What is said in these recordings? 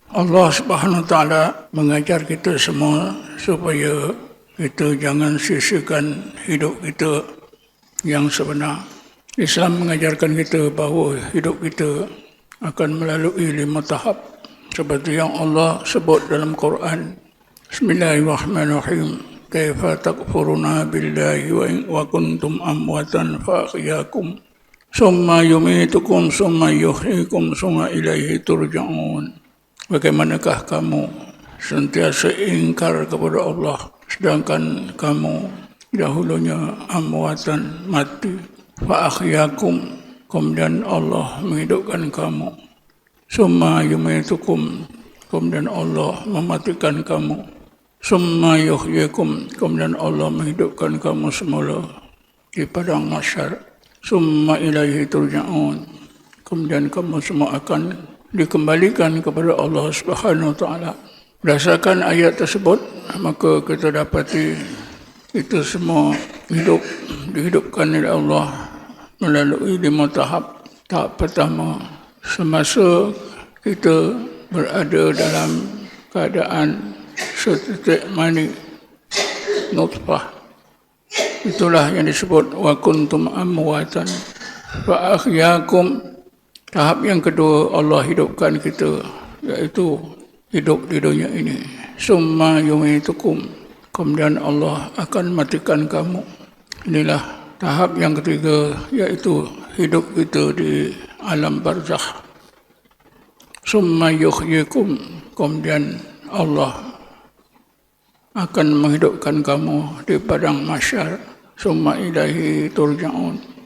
Allah Subhanahu Wa Taala mengajar kita semua supaya kita jangan sia-siakan hidup kita yang sebenar. Islam mengajarkan kita bahawa hidup kita akan melalui 5 tahap seperti yang Allah sebut dalam Quran. Bismillahirrahmanirrahim. Kaifa takfuruna billahi wa kuntum amwatan fa ahyakum summa yumitukum summa yuhyikum summa ilaihi turja'un. Bagaimanakah kamu sentiasa ingkar kepada Allah sedangkan kamu dahulunya amwatan, mati. Fa ahyakum, kemudian Allah menghidupkan kamu. Summa yumitukum, kemudian Allah mematikan kamu. Summa yuhyikum, kemudian Allah menghidupkan kamu semula di padang mahsyar. Summa ilaihi turja'un, kemudian kamu semua akan dikembalikan kepada Allah Subhanahu Wa Taala. Berdasarkan ayat tersebut, maka kita dapati kita semua dihidupkan oleh Allah melalui 5 tahap. Tahap pertama, semasa kita berada dalam keadaan setitik mani nutfah, itulah yang disebut wa kuntum amwatan fa ahyakum. Tahap yang kedua, Allah hidupkan kita, iaitu hidup di dunia ini. Summa yumitukum, kemudian Allah akan matikan kamu. Inilah tahap yang ketiga, iaitu hidup kita di alam barzakh. Summa yuhyikum, kemudian Allah akan menghidupkan kamu di padang mahsyar. Summa ilaihi turja'un.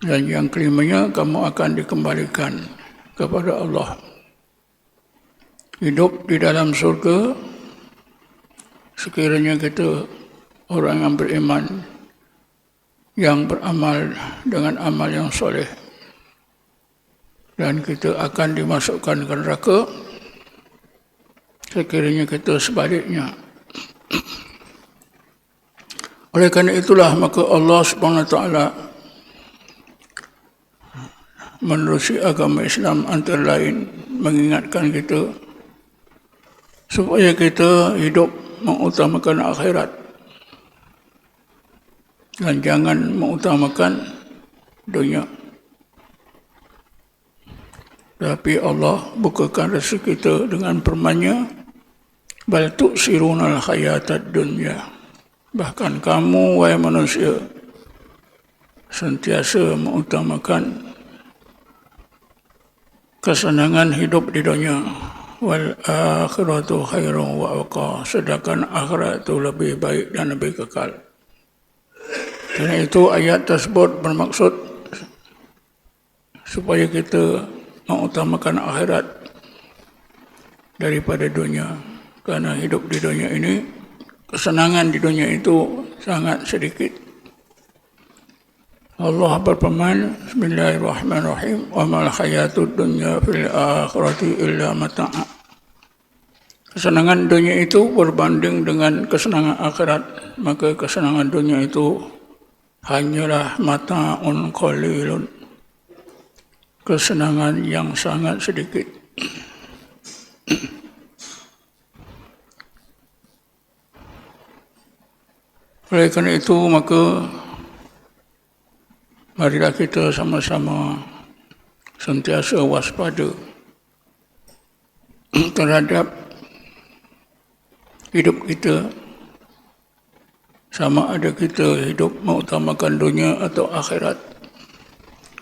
Dan yang kelimanya, kamu akan dikembalikan kepada Allah. Hidup di dalam surga, sekiranya kita orang yang beriman, yang beramal dengan amal yang soleh, dan kita akan dimasukkan ke neraka, sekiranya kita sebaliknya. Oleh kerana itulah, maka Allah Subhanahu Wa Taala menerusi agama Islam antara lain mengingatkan kita supaya kita hidup mengutamakan akhirat dan jangan mengutamakan dunia. Tapi Allah bukakan rezeki kita dengan firman-Nya, bal tu'sirunal hayatad dunya. Bahkan kamu, wahai manusia, sentiasa mengutamakan kesenangan hidup di dunia. Wal akhiratu khairun wa abqa, sedangkan akhirat itu lebih baik dan lebih kekal. Karena itu ayat tersebut bermaksud supaya kita mengutamakan akhirat daripada dunia. Karena hidup di dunia ini, kesenangan di dunia itu sangat sedikit. Allah berfirman, Bismillahirrahmanirrahim, wa mal hayatud dunya fil akhirati illa mata'. Kesenangan dunia itu berbanding dengan kesenangan akhirat, maka kesenangan dunia itu hanyalah mata'un qalilun, kesenangan yang sangat sedikit. Oleh kerana itu, maka marilah kita sama-sama sentiasa waspada terhadap hidup kita, sama ada kita hidup mengutamakan dunia atau akhirat.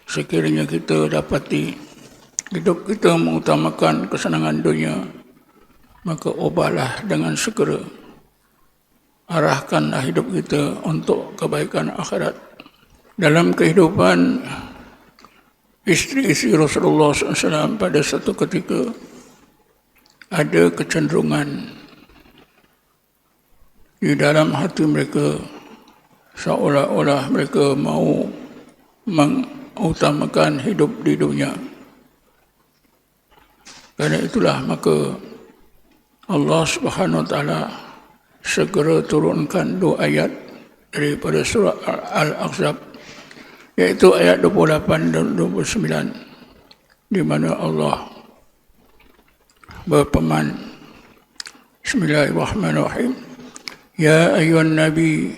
Sekiranya kita dapati hidup kita mengutamakan kesenangan dunia, maka ubahlah dengan segera. Arahkanlah hidup kita untuk kebaikan akhirat. Dalam kehidupan isteri-isteri Rasulullah SAW pada satu ketika ada kecenderungan di dalam hati mereka, seolah-olah mereka mau mengutamakan hidup di dunia. Karena itulah maka Allah Subhanahu Wa Taala segera turunkan 2 ayat daripada surah Al-Ahzab, yaitu ayat 28 dan 29, di mana Allah berpeman, Bismillahirrahmanirrahim. Ya ayyuhan nabi,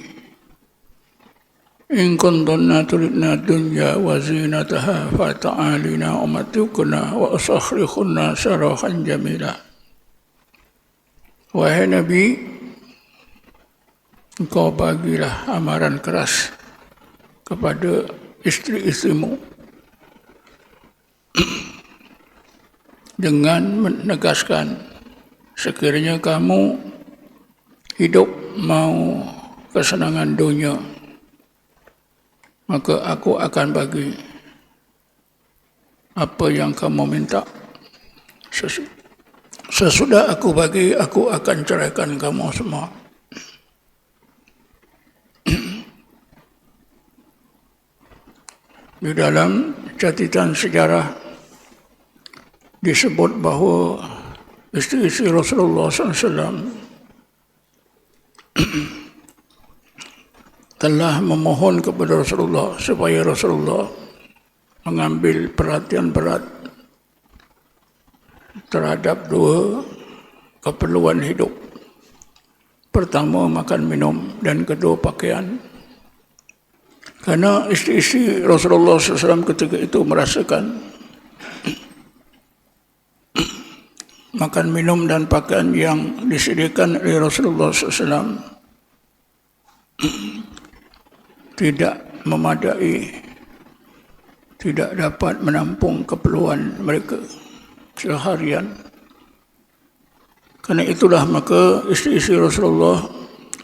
in kuntunna turidna dunya wa zinataha fata'alina umatukuna wa usakhrikhunna sarahan jamila. Wahai Nabi, engkau bagilah amaran keras kepada istri-istrimu dengan menegaskan, sekiranya kamu hidup mau kesenangan dunia, maka aku akan bagi apa yang kamu minta. Sesudah aku bagi, aku akan ceraikan kamu semua. Di dalam catatan sejarah disebut bahawa isteri-isteri Rasulullah SAW telah memohon kepada Rasulullah supaya Rasulullah mengambil perhatian berat terhadap dua keperluan hidup. Pertama, makan minum, dan kedua, pakaian. Karena isteri-isteri Rasulullah SAW ketika itu merasakan makan minum dan pakaian yang disediakan oleh Rasulullah SAW tidak memadai, tidak dapat menampung keperluan mereka seharian. Karena itulah maka isteri-isteri Rasulullah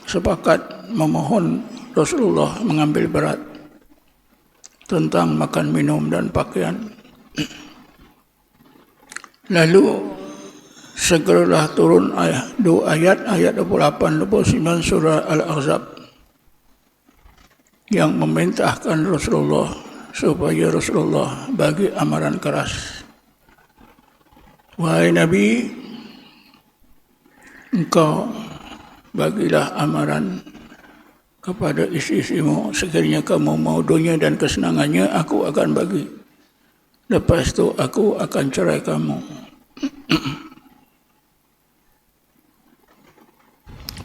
sepakat memohon Rasulullah mengambil berat tentang makan minum dan pakaian. Lalu segeralah turun dua ayat 28-29 surah Al-Ahzab yang memerintahkan Rasulullah supaya Rasulullah bagi amaran keras. Wahai Nabi, engkau bagilah amaran kepada isteri-istrimu, sekiranya kamu mau dunia dan kesenangannya, aku akan bagi. Lepas itu aku akan cerai kamu.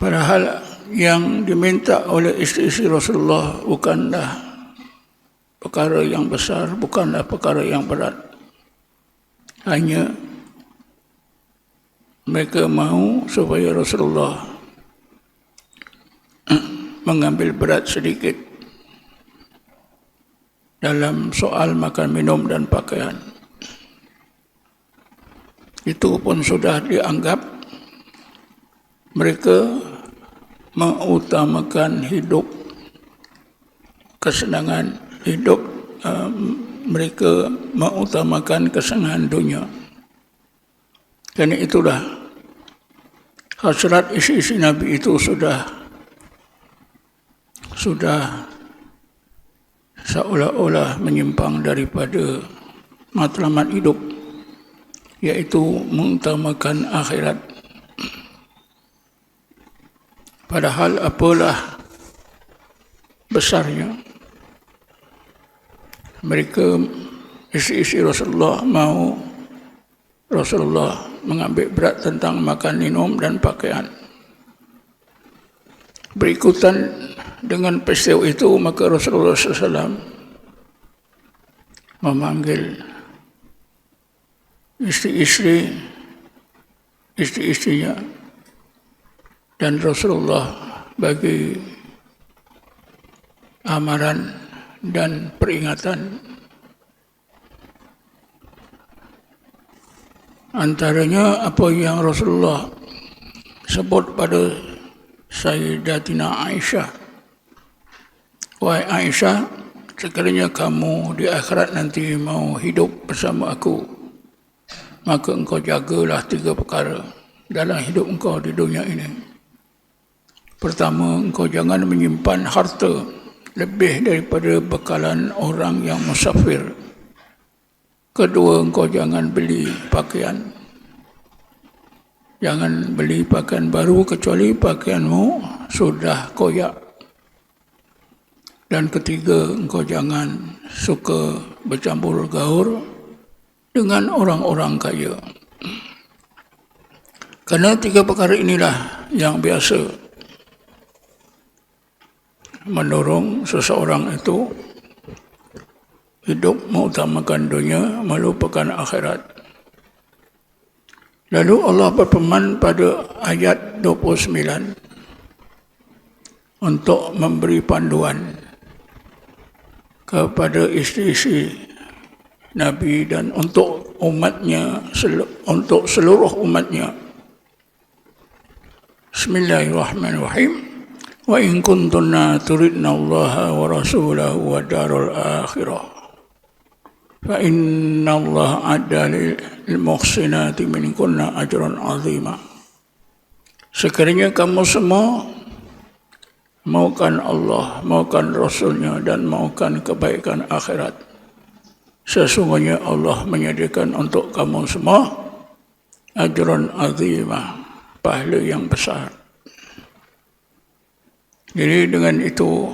Padahal yang diminta oleh isteri-isteri Rasulullah bukanlah perkara yang besar, bukanlah perkara yang berat. Hanya mereka mahu supaya Rasulullah mengambil berat sedikit dalam soal makan minum dan pakaian. Itu pun sudah dianggap mereka mengutamakan hidup, kesenangan hidup, mereka mengutamakan kesenangan dunia. Karena itulah hasrat isi-isi Nabi itu sudah seolah-olah menyimpang daripada matlamat hidup, yaitu mengutamakan akhirat. Padahal apalah besarnya mereka isi-isi Rasulullah mahu Rasulullah mengambil berat tentang makan minum dan pakaian. Berikutan dengan peristiwa itu, maka Rasulullah SAW memanggil istri-istrinya, dan Rasulullah bagi amaran dan peringatan. Antaranya apa yang Rasulullah sebut pada Sayyidatina Aisyah. Wahai Aisyah, sekiranya kamu di akhirat nanti mau hidup bersama aku, maka engkau jagalah 3 perkara dalam hidup engkau di dunia ini. Pertama, engkau jangan menyimpan harta lebih daripada bekalan orang yang musafir. Kedua, engkau jangan beli pakaian. Jangan beli pakaian baru kecuali pakaianmu sudah koyak. Dan ketiga, engkau jangan suka bercampur gaul dengan orang-orang kaya. Kerana tiga perkara inilah yang biasa mendorong seseorang itu hidup mengutamakan dunia, melupakan akhirat. Lalu Allah berfirman pada ayat 29 untuk memberi panduan kepada isteri-isteri Nabi dan untuk umatnya, untuk seluruh umatnya. Bismillahirrahmanirrahim. Wa in kuntunna turidna Allah wa rasulahu wa darul akhirah fa inna Allah adda lil muhsinati minkunna ajran azima. Sekiranya kamu semua maukan Allah, maukan Rasulnya dan maukan kebaikan akhirat, sesungguhnya Allah menyediakan untuk kamu semua ajran azima, pahala yang besar. Jadi dengan itu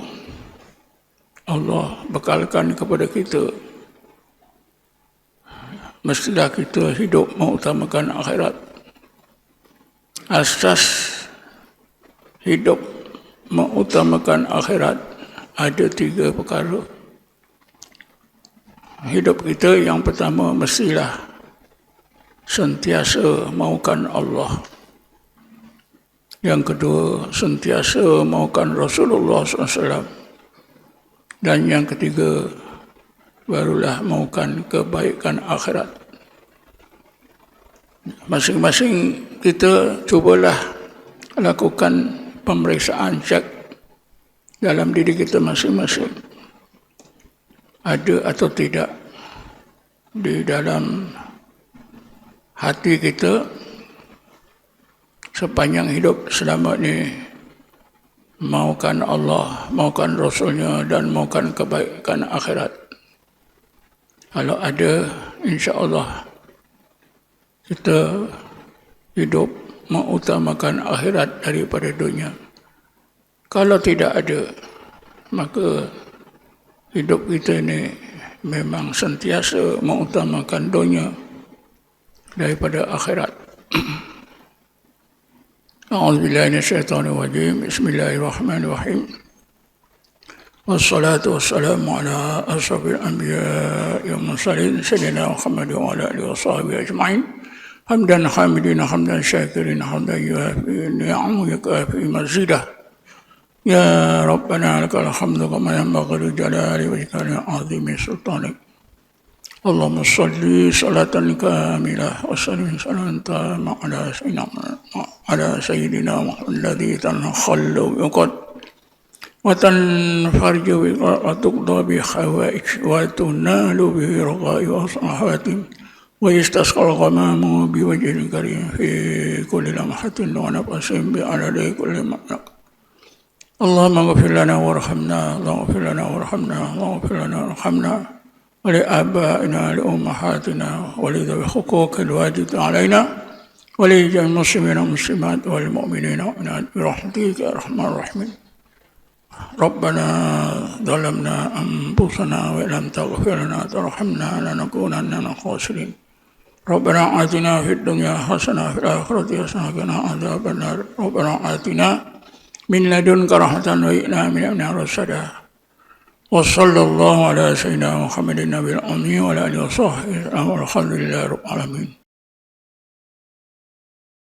Allah bekalkan kepada kita, mestilah kita hidup mengutamakan akhirat. Asas hidup mengutamakan akhirat ada tiga perkara. Hidup kita yang pertama mestilah sentiasa maukan Allah. Yang kedua, sentiasa maukan Rasulullah SAW. Dan yang ketiga, barulah maukan kebaikan akhirat. Masing-masing kita cubalah lakukan pemeriksaan, cek dalam diri kita masing-masing. Ada atau tidak di dalam hati kita sepanjang hidup selama ini maukan Allah, maukan Rasulnya dan maukan kebaikan akhirat. Kalau ada, insya-Allah kita hidup mengutamakan akhirat daripada dunia. Kalau tidak ada, maka hidup kita ini memang sentiasa mengutamakan dunia daripada akhirat. A'udzubillahi minasyaitonir rajim. Bismillahirrahmanirrahim. Wassalatu wassalamu ala asyrafil anbiya'i wal mursalin sayyidina Muhammad wa ala alihi washabihi ajma'in. Hamdan hamidina hamdan syakirin hamdan yuafi ni'amu yukafi mazidah. Ya Rabbana lakal hamdu kama yanbaghi li jalali wajhika azimi sultanik. Allahumma salli salatan kamilah wa sallim salatan tamah ala sayyidina Muhammad alladhi tanakhallu yuqad wa tanfarju wa tuqda bi khawaij wa tunalu bi raqai wa sahatim wa yastasqal ghamamu bi wajhil karim fi kulli lamhatin wa nafasin bi adadi kulli ma'nak. Allahumma ighfir lana warhamna, Allahumma ighfir lana warhamna, Allahumma ighfir lana warhamna. ولآبائنا لأمهاتنا ولذوي الحقوق الواجبة علينا ولجميع المسلمين والمسلمات والمؤمنين والمؤمنات برحمتك يا أرحم الراحمين. ربنا ظلمنا أنفسنا وإن لم تغفر لنا وترحمنا لنكونن من الخاسرين. ربنا آتنا في الدنيا حسنة وفي الآخرة حسنة وقنا عذاب النار. ربنا آتنا من لدنك رحمة وهب من أمرنا رشدا. وصلى الله على سيدنا محمد النبي الأمي وعلى آله وصحبه والحمد لله رب العالمين.